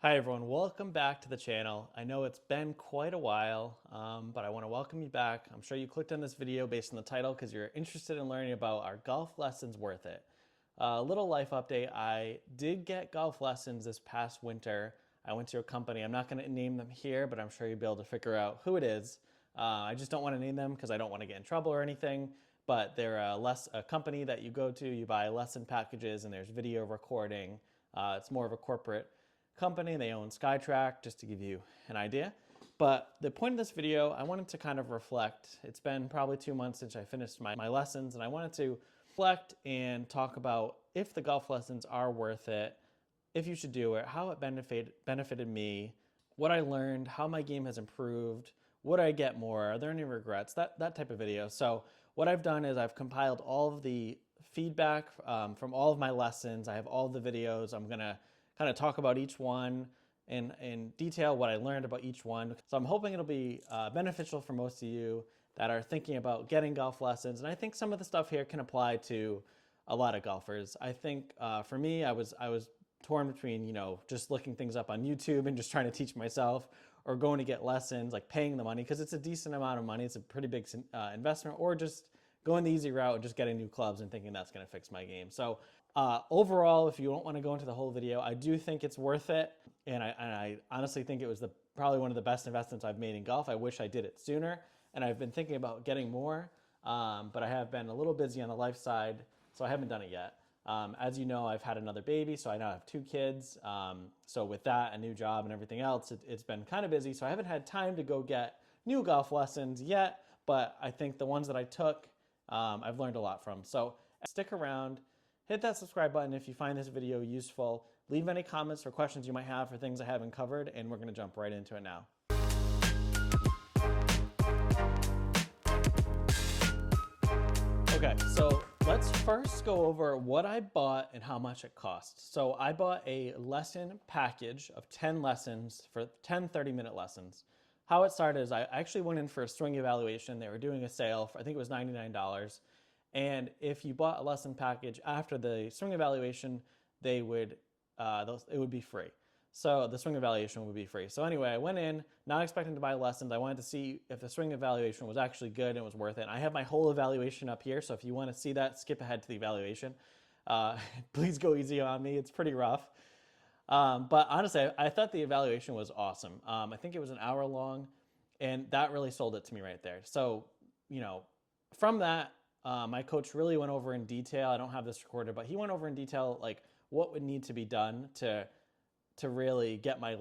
Hi everyone, welcome back to the channel. I know it's been quite a while, but I want to welcome you back. I'm sure you clicked on this video based on the title because you're interested in learning about our golf lessons worth it. A little life update, I did get golf lessons this past winter. I went to a company, I'm not going to name them here, but I'm sure you'll be able to figure out who it is. I just don't want to name them because I don't want to get in trouble or anything, but they're a company that you go to, you buy lesson packages and there's video recording. It's more of a corporate company. They own SkyTrack, just to give you an idea. But the point of this video, I wanted to kind of reflect. It's been probably 2 months since I finished my lessons, and I wanted to reflect and talk about if the golf lessons are worth it, if you should do it, how it benefited me, what I learned, how my game has improved, would I get more, are there any regrets, that type of video. So what I've done is I've compiled all of the feedback from all of my lessons. I have all the videos. I'm going to kind of talk about each one in detail, what I learned about each one. So I'm hoping it'll be beneficial for most of you that are thinking about getting golf lessons. And I think some of the stuff here can apply to a lot of golfers. I think for me, I was torn between, just looking things up on YouTube and just trying to teach myself, or going to get lessons, like paying the money, because it's a decent amount of money. It's a pretty big investment, or just going the easy route and just getting new clubs and thinking that's going to fix my game. So overall, if you don't want to go into the whole video, I do think it's worth it. And I honestly think it was probably one of the best investments I've made in golf. I wish I did it sooner. And I've been thinking about getting more, but I have been a little busy on the life side, so I haven't done it yet. As you know, I've had another baby, so I now have 2 kids. So with that, a new job and everything else, it's been kind of busy. So I haven't had time to go get new golf lessons yet, but I think the ones that I took, I've learned a lot from. So stick around, hit that subscribe button if you find this video useful. Leave any comments or questions you might have for things I haven't covered, and we're gonna jump right into it now. Okay, so let's first go over what I bought and how much it cost. So I bought a lesson package of 10 lessons for 10 30-minute lessons. How it started is I actually went in for a swing evaluation. They were doing a sale for, I think it was $99. And if you bought a lesson package after the swing evaluation, it would be free. So the swing evaluation would be free. So anyway, I went in not expecting to buy lessons. I wanted to see if the swing evaluation was actually good and was worth it. And I have my whole evaluation up here. So if you want to see that, skip ahead to the evaluation. Please go easy on me. It's pretty rough. But honestly, I thought the evaluation was awesome. I think it was an hour long, and that really sold it to me right there. So, from that, my coach really went over in detail. I don't have this recorded, but he went over in detail, like what would need to be done to really get my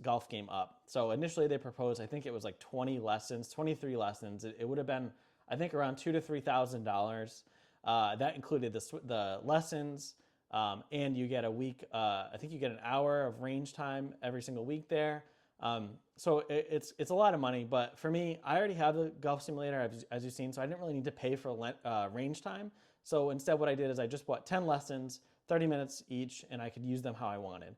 golf game up. So initially they proposed, I think it was like 23 lessons. It would have been, I think, around $2,000 to $3,000. That included the lessons, and you get a week, I think you get an hour of range time every single week there. So it's a lot of money, but for me, I already have the golf simulator, as you've seen, so I didn't really need to pay for range time. So instead what I did is I just bought 10 lessons, 30 minutes each, and I could use them how I wanted.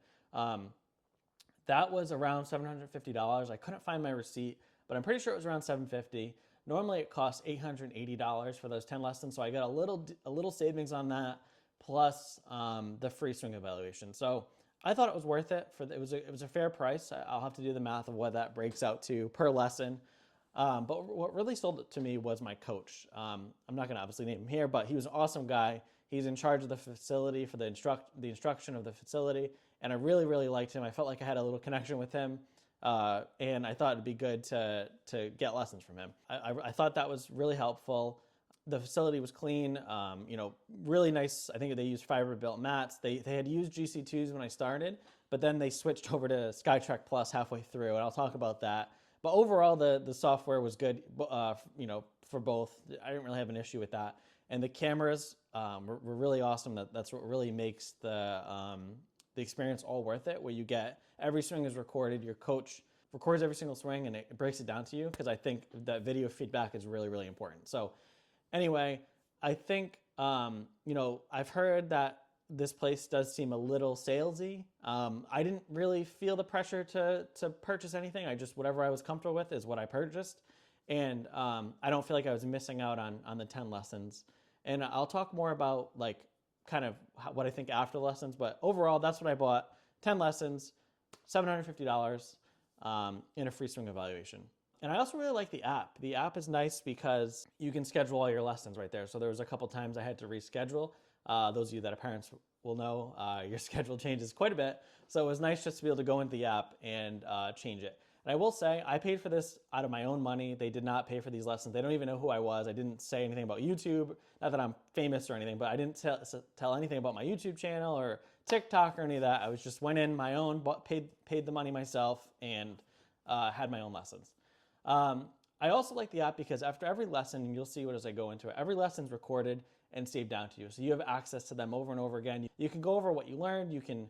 That was around $750. I couldn't find my receipt, but I'm pretty sure it was around $750. Normally it costs $880 for those 10 lessons, so I got a little savings on that, plus the free swing evaluation. So I thought it was worth it. It was a fair price. I'll have to do the math of what that breaks out to per lesson. But what really sold it to me was my coach. I'm not going to obviously name him here, but he was an awesome guy. He's in charge of the facility for the instruction of the facility, and I really, really liked him. I felt like I had a little connection with him, and I thought it'd be good to get lessons from him. I thought that was really helpful. The facility was clean, really nice. I think they used fiber-built mats. They had used GC2s when I started, but then they switched over to SkyTrack Plus halfway through, and I'll talk about that. But overall, the software was good, for both. I didn't really have an issue with that. And the cameras were really awesome. That's what really makes the experience all worth it, where you get every swing is recorded. Your coach records every single swing, and it breaks it down to you, because I think that video feedback is really, really important. So anyway, I think, I've heard that this place does seem a little salesy. I didn't really feel the pressure to purchase anything. Whatever I was comfortable with is what I purchased. And I don't feel like I was missing out on the 10 lessons. And I'll talk more about kind of what I think after lessons, but overall, that's what I bought. 10 lessons, $750 in a free swing evaluation. And I also really like the app. The app is nice because you can schedule all your lessons right there. So there was a couple times I had to reschedule. Those of you that are parents will know your schedule changes quite a bit. So it was nice just to be able to go into the app and change it. And I will say, I paid for this out of my own money. They did not pay for these lessons. They don't even know who I was. I didn't say anything about YouTube. Not that I'm famous or anything, but I didn't tell anything about my YouTube channel or TikTok or any of that. I was just went in my own, paid the money myself, and had my own lessons. I also like the app because after every lesson, and you'll see what as I go into it, every lesson's recorded and saved down to you. So you have access to them over and over again. You can go over what you learned. You can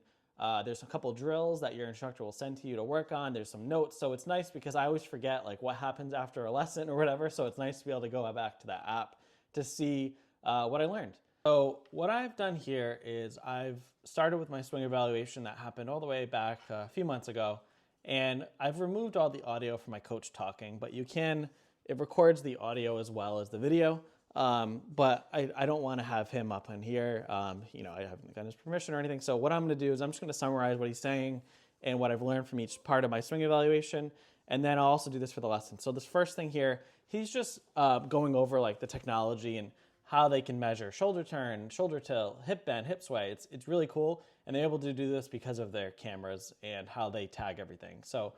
there's a couple drills that your instructor will send to you to work on. There's some notes. So it's nice because I always forget like what happens after a lesson or whatever. So it's nice to be able to go back to that app to see what I learned. So what I've done here is I've started with my swing evaluation that happened all the way back a few months ago. And I've removed all the audio from my coach talking, but it records the audio as well as the video. But I don't want to have him up in here. I haven't gotten his permission or anything. So what I'm going to do is I'm just going to summarize what he's saying and what I've learned from each part of my swing evaluation. And then I'll also do this for the lesson. So this first thing here, he's just going over like the technology and how they can measure shoulder turn, shoulder tilt, hip bend, hip sway. It's really cool. And they're able to do this because of their cameras and how they tag everything. So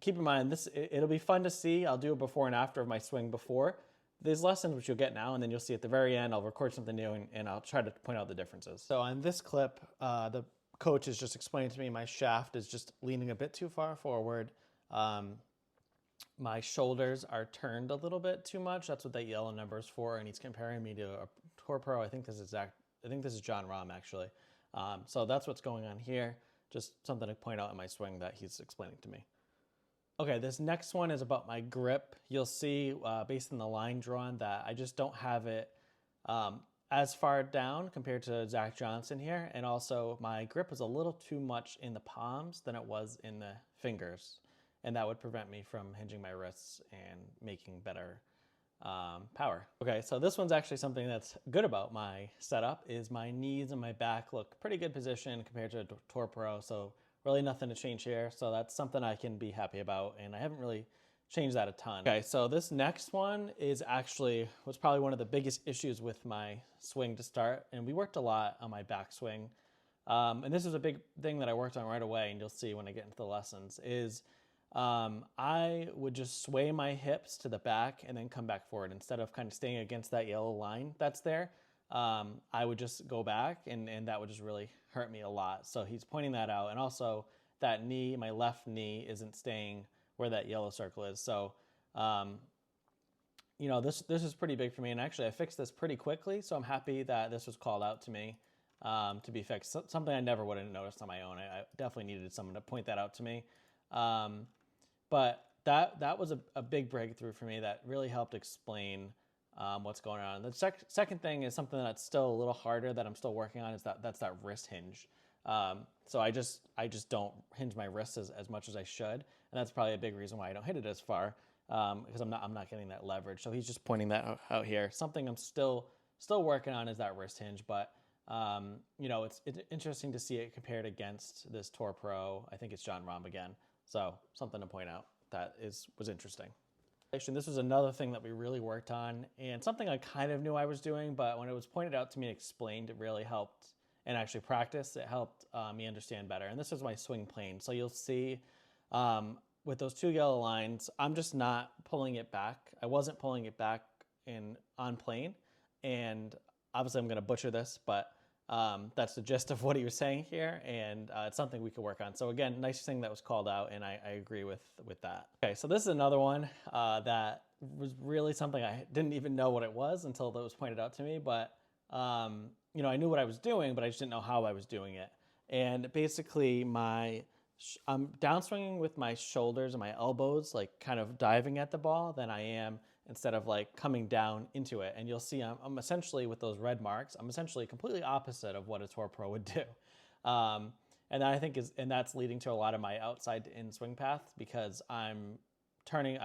keep in mind, it'll be fun to see. I'll do a before and after of my swing before these lessons, which you'll get now, and then you'll see at the very end, I'll record something new and I'll try to point out the differences. So on this clip, the coach is just explaining to me my shaft is just leaning a bit too far forward. My shoulders are turned a little bit too much. That's what that yellow number is for, and he's comparing me to a tour pro. I think this is Jon Rahm, actually. So that's what's going on here. Just something to point out in my swing that he's explaining to me. Okay, this next one is about my grip. You'll see, based on the line drawn, that I just don't have it as far down compared to Zach Johnson here. And also, my grip is a little too much in the palms than it was in the fingers. And that would prevent me from hinging my wrists and making better power. Okay, so this one's actually something that's good about my setup is my knees and my back look pretty good position compared to a Tour Pro. So really nothing to change here. So that's something I can be happy about. And I haven't really changed that a ton. Okay, so this next one was probably one of the biggest issues with my swing to start. And we worked a lot on my backswing. And this is a big thing that I worked on right away. And you'll see when I get into the lessons is I would just sway my hips to the back and then come back forward. Instead of kind of staying against that yellow line that's there, I would just go back and that would just really hurt me a lot. So he's pointing that out. And also that knee, my left knee isn't staying where that yellow circle is. So, this is pretty big for me. And actually I fixed this pretty quickly. So I'm happy that this was called out to me to be fixed. Something I never would have noticed on my own. I definitely needed someone to point that out to me. But that was a big breakthrough for me that really helped explain what's going on. The second thing is something that's still a little harder that I'm still working on is that's that wrist hinge. So I just don't hinge my wrists as much as I should, and that's probably a big reason why I don't hit it as far because I'm not getting that leverage. So he's just pointing that out here. Something I'm still working on is that wrist hinge, but it's interesting to see it compared against this Tour Pro. I think it's Jon Rahm again. So something to point out that was interesting. This was another thing that we really worked on and something I kind of knew I was doing, but when it was pointed out to me and explained, it really helped, and actually practice, it helped me understand better. And this is my swing plane. So you'll see with those two yellow lines, I'm just not pulling it back. I wasn't pulling it back on plane. And obviously I'm going to butcher this, but that's the gist of what he was saying here, and it's something we could work on. So again, nice thing that was called out, and I agree with that. Okay, so this is another one that was really something I didn't even know what it was until that was pointed out to me, but I knew what I was doing, but I just didn't know how I was doing it. And basically I'm downswinging with my shoulders and my elbows, like kind of diving at the ball than I am instead of like coming down into it. And you'll see I'm essentially, with those red marks, I'm essentially completely opposite of what a Tour Pro would do. And I think that's leading to a lot of my outside to in swing path because I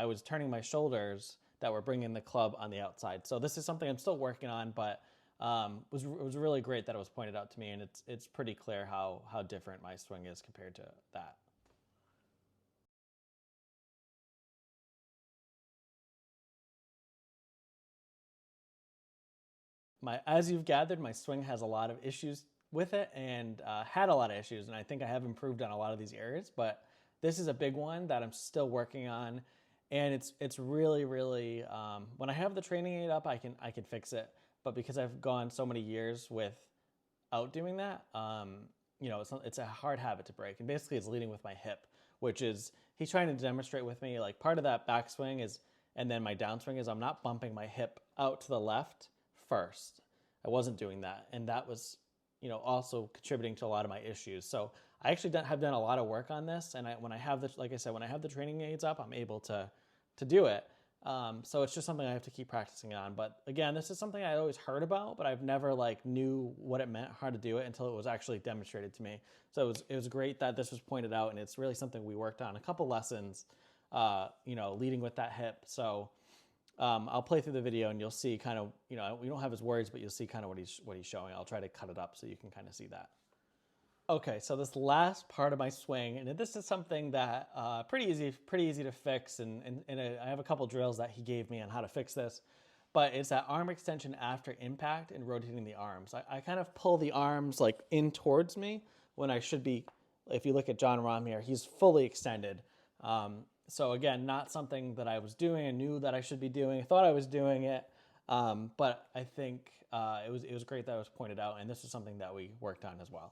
was turning my shoulders that were bringing the club on the outside. So this is something I'm still working on, but it was really great that it was pointed out to me, and it's pretty clear how different my swing is compared to that. as you've gathered, my swing has a lot of issues with it, and had a lot of issues. And I think I have improved on a lot of these areas, but this is a big one that I'm still working on. And it's really, really, when I have the training aid up, I can fix it. But because I've gone so many years without doing that, you know, it's a hard habit to break. And basically it's leading with my hip, which is, he's trying to demonstrate with me, like part of that backswing is, and then my downswing is I'm not bumping my hip out to the left first. I wasn't doing that. And that was, you know, also contributing to a lot of my issues. So I actually have done a lot of work on this. And when I have the, like I said, when I have the training aids up, I'm able to do it. So it's just something I have to keep practicing on. But again, this is something I always heard about, but I've never like knew what it meant, how to do it until it was actually demonstrated to me. So it was great that this was pointed out, and it's really something we worked on a couple lessons, you know, leading with that hip. So I'll play through the video and you'll see kind of, you know, we don't have his words, but you'll see kind of what he's showing. I'll try to cut it up so you can kind of see that. Okay, so this last part of my swing, and this is something that pretty easy to fix, and I have a couple drills that he gave me on how to fix this, but it's that arm extension after impact and rotating the arms. I kind of pull the arms like in towards me when I should be, if you look at Jon Rahm here, he's fully extended. So again, not something that I was doing. I knew that I should be doing. I thought I was doing it, but I think it was great that it was pointed out, and this is something that we worked on as well.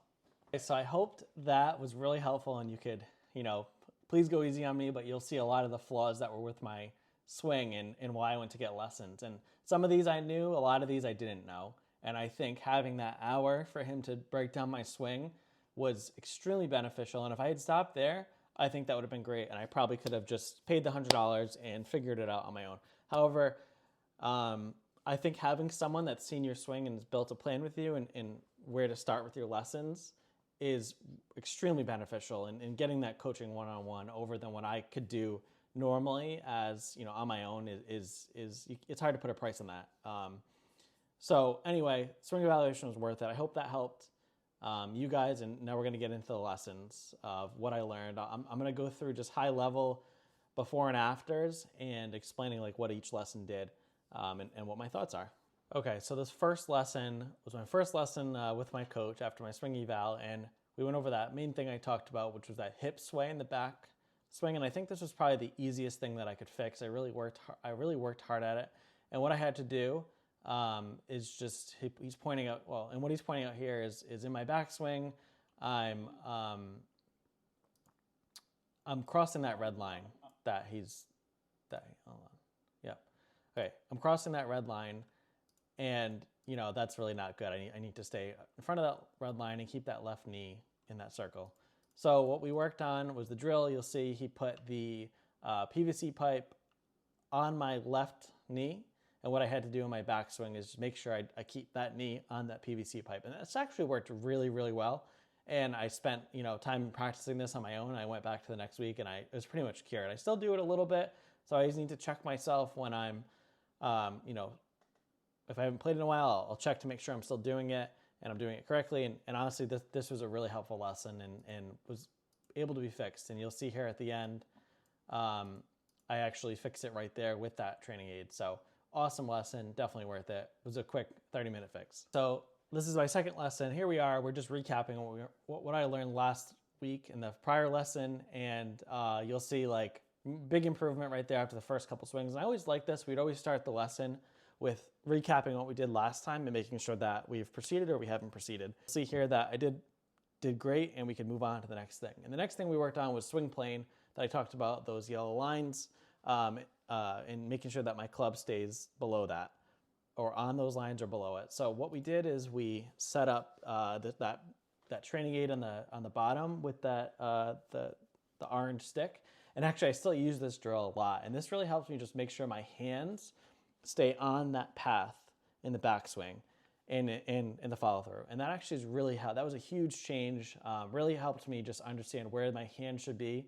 So I hoped that was really helpful, and you could, you know, please go easy on me, but you'll see a lot of the flaws that were with my swing and why I went to get lessons. And some of these I knew, a lot of these I didn't know. And I think having that hour for him to break down my swing was extremely beneficial. And if I had stopped there, I think that would have been great. And I probably could have just paid the $100 and figured it out on my own. However, I think having someone that's seen your swing and has built a plan with you and where to start with your lessons is extremely beneficial in getting that coaching one-on-one over than what I could do normally as, you know, on my own is it's hard to put a price on that. So anyway, swing evaluation was worth it. I hope that helped you guys, and now we're going to get into the lessons of what I learned. I'm going to go through just high level before and afters and explaining like what each lesson did and what my thoughts are. Okay, so this first lesson was my first lesson with my coach after my swing eval, and we went over that main thing I talked about, which was that hip sway in the back swing, and I think this was probably the easiest thing that I could fix. I really worked hard at it, and what I had to do is just, he's pointing out, well, and what he's pointing out here is in my backswing, I'm crossing that red line that hold on, yeah, okay, I'm crossing that red line. And, you know, that's really not good. I need to stay in front of that red line and keep that left knee in that circle. So what we worked on was the drill. You'll see he put the PVC pipe on my left knee. And what I had to do in my backswing is make sure I keep that knee on that PVC pipe. And that's actually worked really, really well. And I spent, you know, time practicing this on my own. I went back to the next week and it was pretty much cured. I still do it a little bit. So I just need to check myself when I'm, you know, if I haven't played in a while, I'll check to make sure I'm still doing it and I'm doing it correctly. And honestly, this was a really helpful lesson and was able to be fixed. And you'll see here at the end, I actually fixed it right there with that training aid. So awesome lesson, definitely worth it. It was a quick 30-minute fix. So this is my second lesson. Here we are. We're just recapping what I learned last week in the prior lesson. And you'll see like big improvement right there after the first couple swings. And I always like this. We'd always start the lesson with recapping what we did last time and making sure that we've proceeded or we haven't proceeded. See here that I did great and we can move on to the next thing. And the next thing we worked on was swing plane that I talked about, those yellow lines, and making sure that my club stays below that or on those lines or below it. So what we did is we set up that training aid on the bottom with that the orange stick. And actually I still use this drill a lot. And this really helps me just make sure my hands stay on that path in the backswing and in the follow through. And that actually is really that was a huge change. Really helped me just understand where my hand should be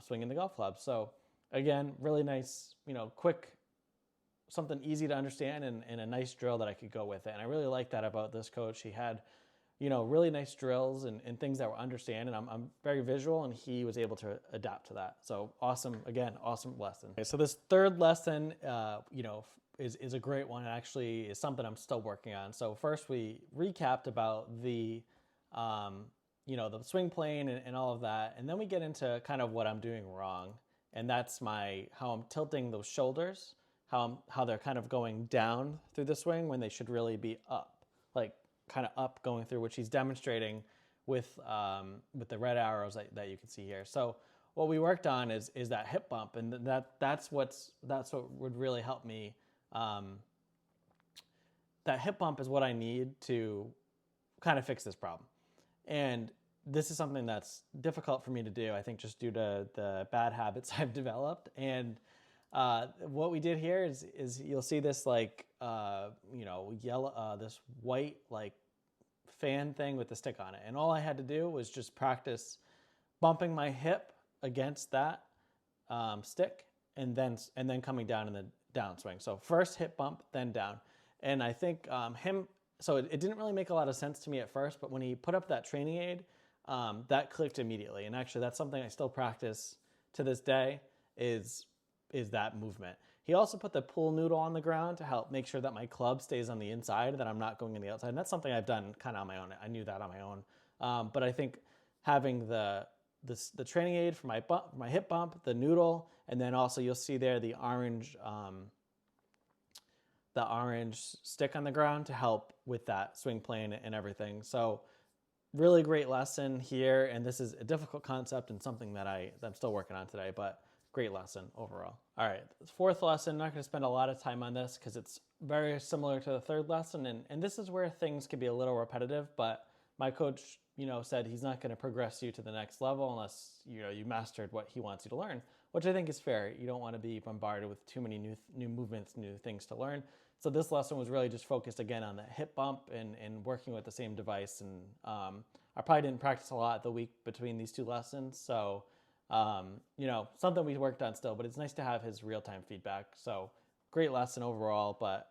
swinging the golf club. So again, really nice, you know, quick, something easy to understand and a nice drill that I could go with it. And I really like that about this coach. He had, you know, really nice drills and things that were understand. And I'm very visual and he was able to adapt to that. So awesome, again, awesome lesson. Okay, so this third lesson, you know, is a great one. It actually is something I'm still working on. So first we recapped about the, the swing plane and all of that. And then we get into kind of what I'm doing wrong. And that's how I'm tilting those shoulders, how they're kind of going down through the swing when they should really be up, like kind of up going through, which he's demonstrating with the red arrows that you can see here. So what we worked on is that hip bump, and that's what would really help me. That hip bump is what I need to kind of fix this problem. And this is something that's difficult for me to do, I think, just due to the bad habits I've developed. And what we did here is you'll see this yellow, this white like fan thing with the stick on it. And all I had to do was just practice bumping my hip against that stick and then coming down in the downswing. So first hip bump, then down. And I think so it didn't really make a lot of sense to me at first, but when he put up that training aid, that clicked immediately. And actually that's something I still practice to this day is that movement. He also put the pool noodle on the ground to help make sure that my club stays on the inside, that I'm not going on the outside. And that's something I've done kind of on my own. I knew that on my own. But I think having the training aid for my hip bump, the noodle, and then also you'll see there the orange stick on the ground to help with that swing plane and everything. So really great lesson here. And this is a difficult concept and something that I'm still working on today, but great lesson overall. All right, fourth lesson, not going to spend a lot of time on this because it's very similar to the third lesson. And this is where things can be a little repetitive, but my coach, said he's not going to progress you to the next level unless, you mastered what he wants you to learn, which I think is fair. You don't want to be bombarded with too many new movements, new things to learn. So this lesson was really just focused again on the hip bump and working with the same device. And I probably didn't practice a lot the week between these two lessons. So, something we worked on still, but it's nice to have his real-time feedback. So great lesson overall, but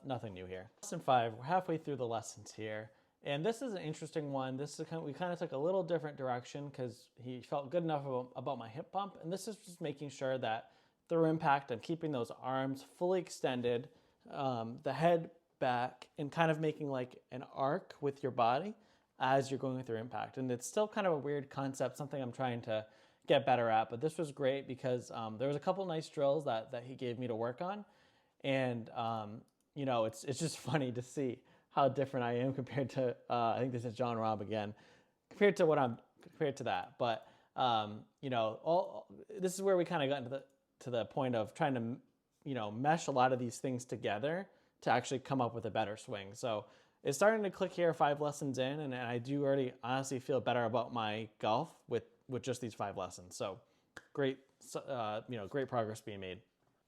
nothing new here. Lesson 5, we're halfway through the lessons here. And this is an interesting one. We kind of took a little different direction because he felt good enough about my hip bump. And this is just making sure that through impact, I'm keeping those arms fully extended, the head back, and kind of making like an arc with your body as you're going through impact. And it's still kind of a weird concept, something I'm trying to get better at, but this was great because there was a couple nice drills that he gave me to work on. And, it's just funny to see how different I am compared to, I think this is John Rahm again, compared to that. But, this is where we kind of got to the point of trying to, mesh a lot of these things together to actually come up with a better swing. So it's starting to click here 5 lessons in, and I do already honestly feel better about my golf with just these 5 lessons. So great, great progress being made.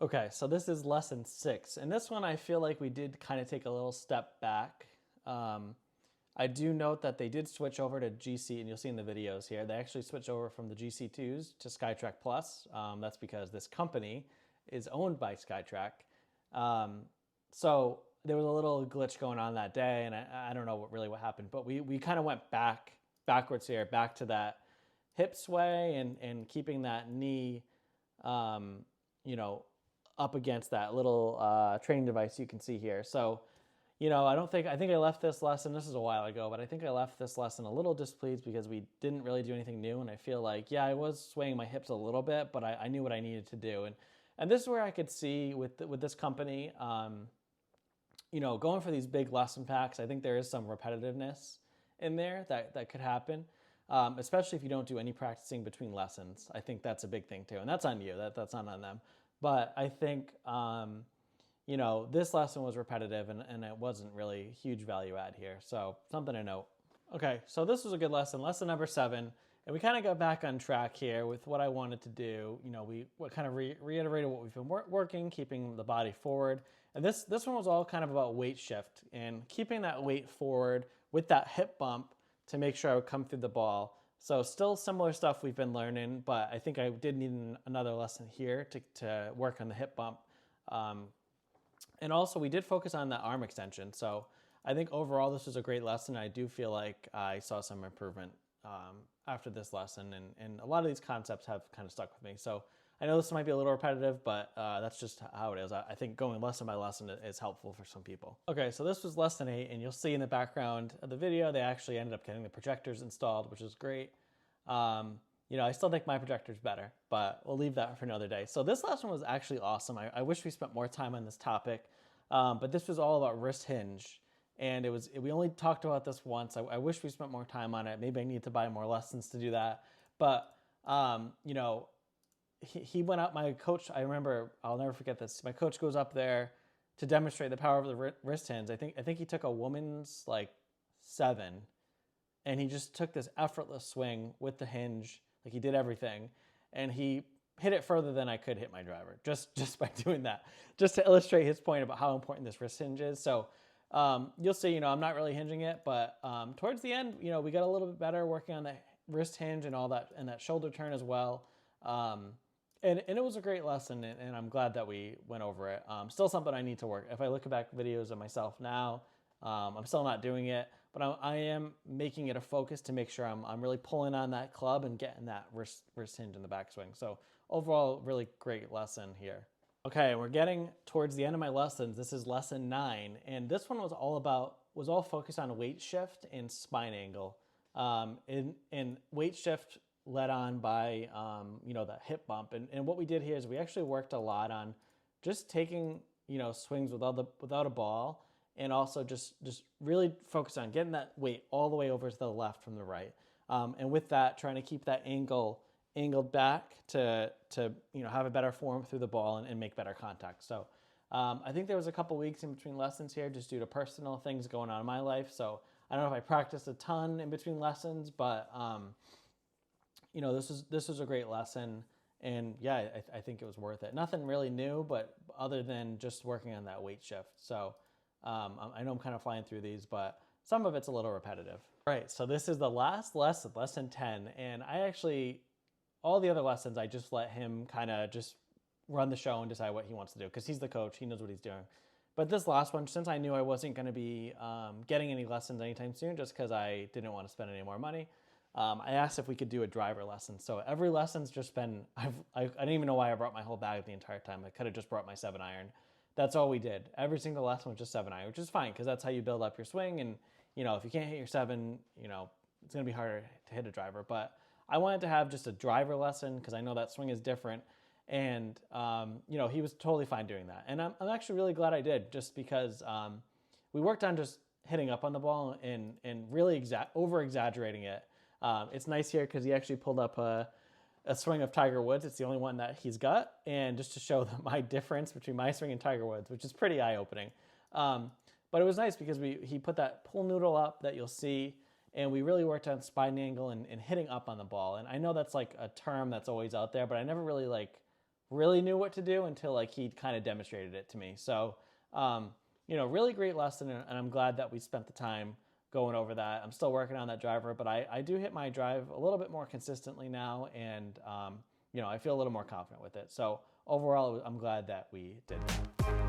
Okay, so this is lesson 6. And this one I feel like we did kind of take a little step back. I do note that they did switch over to GC, and you'll see in the videos here, they actually switched over from the GC2s to SkyTrack Plus. That's because this company is owned by SkyTrack. So there was a little glitch going on that day, and I don't know what happened, but we kind of went backwards here, back to that hip sway and keeping that knee, up against that little training device you can see here. So, I think I left this lesson, this is a while ago, but I think I left this lesson a little displeased because we didn't really do anything new. And I feel like, I was swaying my hips a little bit, but I knew what I needed to do. And this is where I could see with this company, going for these big lesson packs, I think there is some repetitiveness in there that could happen. Especially if you don't do any practicing between lessons. I think that's a big thing too. And that's on you, that's not on them. But I think, this lesson was repetitive and it wasn't really huge value add here. So something to note. Okay, so this was a good lesson number 7. And we kind of got back on track here with what I wanted to do. We kind of reiterated what we've been working, keeping the body forward. And this one was all kind of about weight shift and keeping that weight forward with that hip bump to make sure I would come through the ball. So still similar stuff we've been learning, but I think I did need another lesson here to work on the hip bump. And also we did focus on the arm extension. So I think overall this was a great lesson. I do feel like I saw some improvement after this lesson, and a lot of these concepts have kind of stuck with me. So I know this might be a little repetitive, but that's just how it is. I think going lesson by lesson is helpful for some people. Okay, so this was lesson 8, and you'll see in the background of the video, they actually ended up getting the projectors installed, which is great. You know, I still think my projector's better, but we'll leave that for another day. So this lesson was actually awesome. I wish we spent more time on this topic, but this was all about wrist hinge. And we only talked about this once. I wish we spent more time on it. Maybe I need to buy more lessons to do that. But, you know, he went out, my coach, I remember, I'll never forget this. My coach goes up there to demonstrate the power of the wrist hinge. I think he took a woman's like 7, and he just took this effortless swing with the hinge. Like he did everything, and he hit it further than I could hit my driver just by doing that, just to illustrate his point about how important this wrist hinge is. So you'll see, you know, I'm not really hinging it, but towards the end, you know, we got a little bit better working on the wrist hinge and all that, and that shoulder turn as well. And it was a great lesson, and I'm glad that we went over it. Still something I need to work. If I look back videos of myself now, I'm still not doing it, but I am making it a focus to make sure I'm really pulling on that club and getting that wrist hinge in the backswing. So overall, really great lesson here. Okay, we're getting towards the end of my lessons. This is lesson 9, and this one was all focused on weight shift and spine angle. And weight shift led on by, you know, the hip bump. And what we did here is we actually worked a lot on just taking, you know, swings without a ball, and also just really focus on getting that weight all the way over to the left from the right. And with that, trying to keep that angled back to you know, have a better form through the ball and make better contact. So I think there was a couple weeks in between lessons here just due to personal things going on in my life. So I don't know if I practiced a ton in between lessons, but you know, this was a great lesson, and yeah, I think it was worth it. Nothing really new, but other than just working on that weight shift. So I know I'm kind of flying through these, but some of it's a little repetitive. All right, so this is the last lesson, lesson 10, and all the other lessons, I just let him kind of just run the show and decide what he wants to do, because he's the coach, he knows what he's doing. But this last one, since I knew I wasn't going to be getting any lessons anytime soon, just because I didn't want to spend any more money, I asked if we could do a driver lesson. So every lesson's just been, I didn't even know why I brought my whole bag the entire time. I could have just brought my 7-iron. That's all we did. Every single lesson was just 7-iron, which is fine, because that's how you build up your swing. And, you know, if you can't hit your 7, you know, it's going to be harder to hit a driver. But I wanted to have just a driver lesson, because I know that swing is different. And, you know, he was totally fine doing that. And I'm actually really glad I did, just because we worked on just hitting up on the ball and really over-exaggerating it. It's nice here because he actually pulled up a swing of Tiger Woods. It's the only one that he's got. And just to show my difference between my swing and Tiger Woods, which is pretty eye-opening. But it was nice because he put that pull noodle up that you'll see, and we really worked on spine angle and hitting up on the ball. And I know that's like a term that's always out there, but I never really knew what to do until he kind of demonstrated it to me. So, you know, really great lesson, and I'm glad that we spent the time going over that. I'm still working on that driver, but I do hit my drive a little bit more consistently now, and you know, I feel a little more confident with it. So overall, I'm glad that we did that.